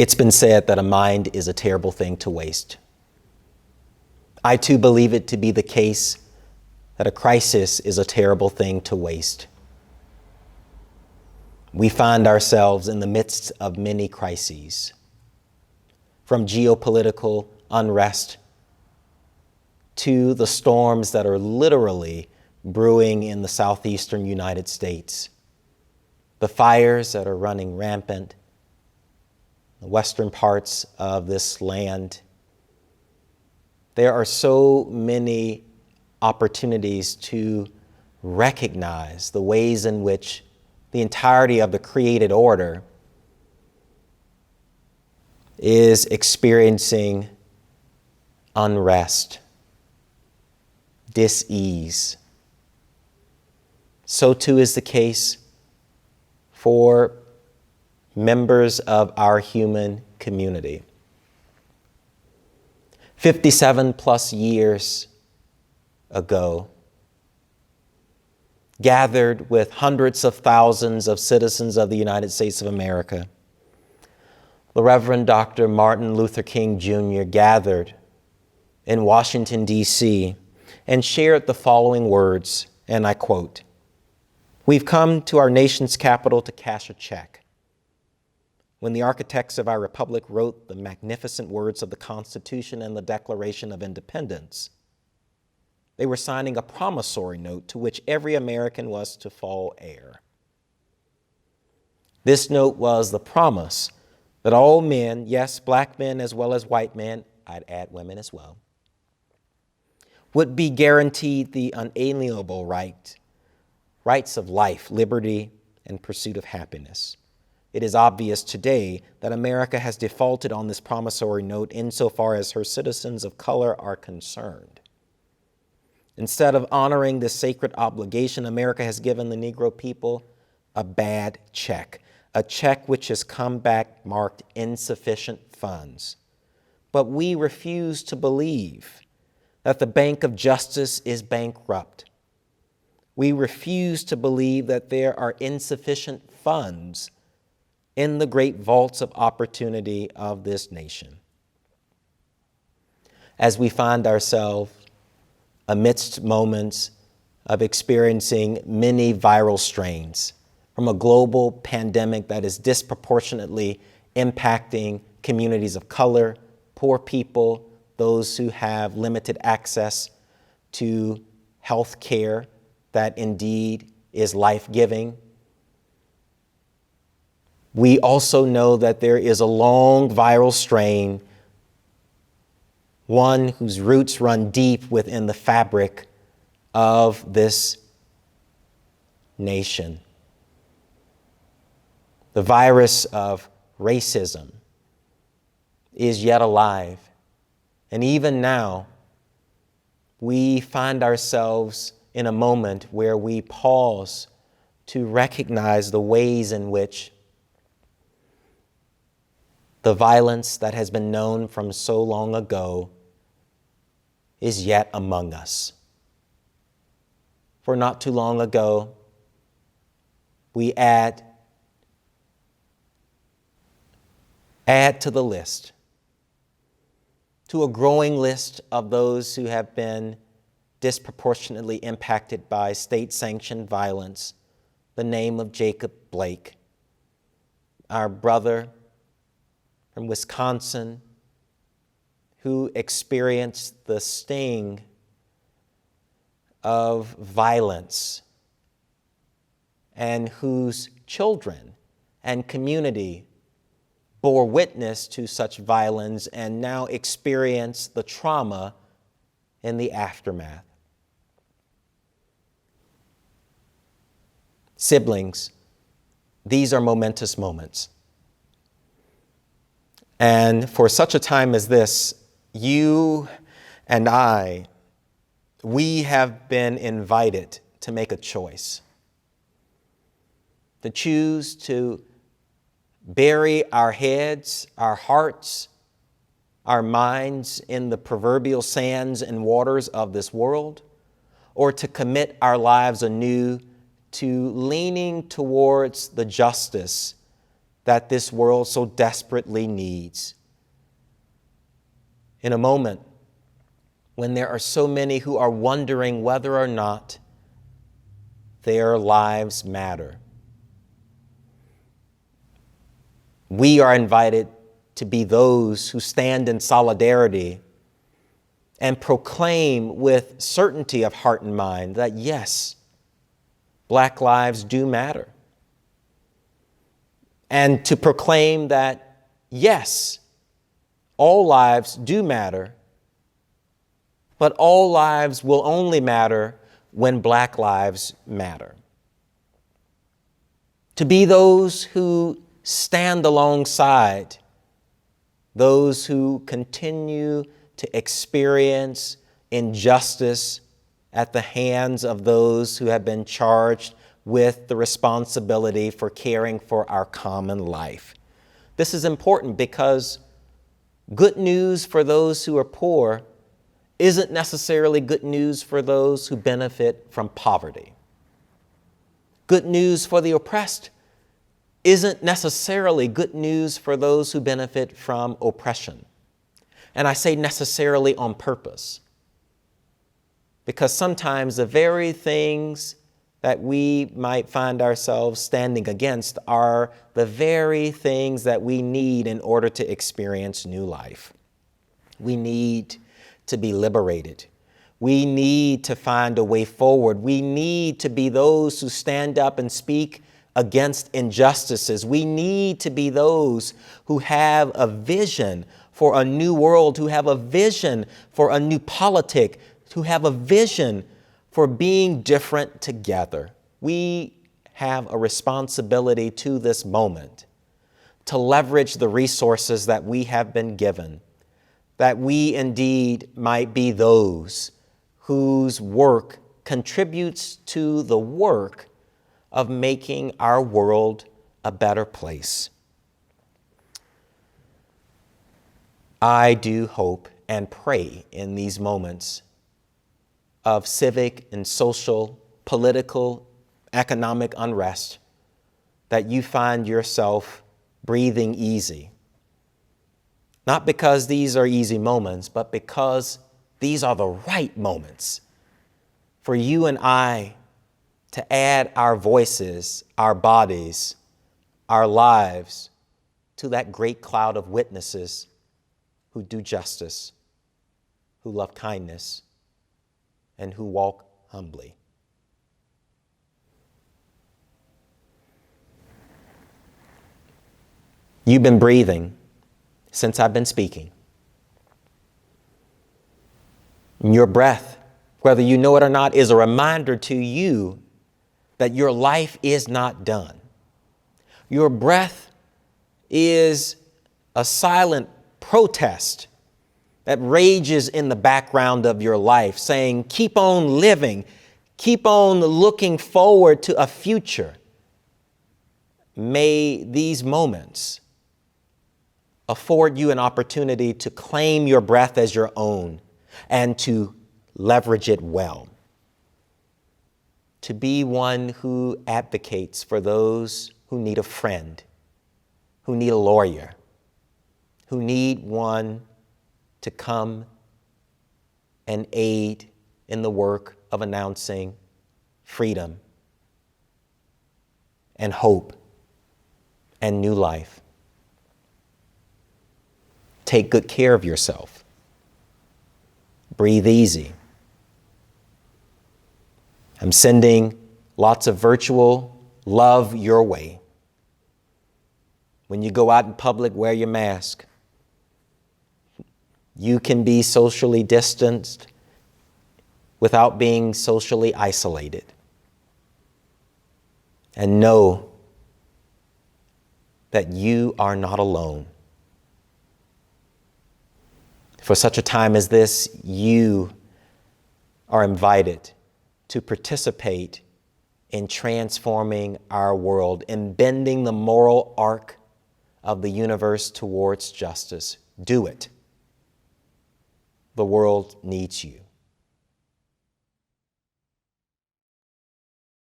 It's been said that a mind is a terrible thing to waste. I too believe it to be the case that a crisis is a terrible thing to waste. We find ourselves in the midst of many crises, from geopolitical unrest to the storms that are literally brewing in the southeastern United States, the fires that are running rampant in the western parts of this land. There are so many opportunities to recognize the ways in which the entirety of the created order is experiencing unrest, dis-ease. So too is the case for members of our human community. 57 plus years ago, gathered with hundreds of thousands of citizens of the United States of America, the Reverend Dr. Martin Luther King Jr. gathered in Washington, D.C., and shared the following words, and I quote, "We've come to our nation's capital to cash a check. When the architects of our republic wrote the magnificent words of the Constitution and the Declaration of Independence, they were signing a promissory note to which every American was to fall heir. This note was the promise that all men, yes, black men as well as white men, I'd add women as well, would be guaranteed the unalienable rights of life, liberty, and pursuit of happiness. It is obvious today that America has defaulted on this promissory note insofar as her citizens of color are concerned. Instead of honoring this sacred obligation, America has given the Negro people a bad check, a check which has come back marked insufficient funds. But we refuse to believe that the Bank of Justice is bankrupt. We refuse to believe that there are insufficient funds in the great vaults of opportunity of this nation. As we find ourselves amidst moments of experiencing many viral strains from a global pandemic that is disproportionately impacting communities of color, poor people, those who have limited access to health care that indeed is life-giving. We also know that there is a long viral strain, one whose roots run deep within the fabric of this nation. The virus of racism is yet alive. And even now, we find ourselves in a moment where we pause to recognize the ways in which the violence that has been known from so long ago is yet among us. For not too long ago, we add to the list, to a growing list of those who have been disproportionately impacted by state-sanctioned violence, the name of Jacob Blake, our brother from Wisconsin, who experienced the sting of violence and whose children and community bore witness to such violence and now experience the trauma in the aftermath. Siblings, these are momentous moments. And for such a time as this, you and I, we have been invited to make a choice, to choose to bury our heads, our hearts, our minds in the proverbial sands and waters of this world, or to commit our lives anew to leaning towards the justice that this world so desperately needs. In a moment when there are so many who are wondering whether or not their lives matter, we are invited to be those who stand in solidarity and proclaim with certainty of heart and mind that, yes, Black lives do matter. And to proclaim that, yes, all lives do matter, but all lives will only matter when Black lives matter. To be those who stand alongside those who continue to experience injustice at the hands of those who have been charged with the responsibility for caring for our common life. This is important because good news for those who are poor isn't necessarily good news for those who benefit from poverty. Good news for the oppressed isn't necessarily good news for those who benefit from oppression. And I say necessarily on purpose, because sometimes the very things that we might find ourselves standing against are the very things that we need in order to experience new life. We need to be liberated. We need to find a way forward. We need to be those who stand up and speak against injustices. We need to be those who have a vision for a new world, who have a vision for a new politic, who have a vision for being different together. We have a responsibility to this moment to leverage the resources that we have been given, that we indeed might be those whose work contributes to the work of making our world a better place. I do hope and pray in these moments of civic and social, political, economic unrest that you find yourself breathing easy. Not because these are easy moments, but because these are the right moments for you and I to add our voices, our bodies, our lives to that great cloud of witnesses who do justice, who love kindness, and who walk humbly. You've been breathing since I've been speaking. And your breath, whether you know it or not, is a reminder to you that your life is not done. Your breath is a silent protest that rages in the background of your life, saying, keep on living, keep on looking forward to a future. May these moments afford you an opportunity to claim your breath as your own and to leverage it well. To be one who advocates for those who need a friend, who need a lawyer, who need one to come and aid in the work of announcing freedom and hope and new life. Take good care of yourself. Breathe easy. I'm sending lots of virtual love your way. When you go out in public, wear your mask. You can be socially distanced without being socially isolated. And know that you are not alone. For such a time as this, you are invited to participate in transforming our world, in bending the moral arc of the universe towards justice. Do it. The world needs you.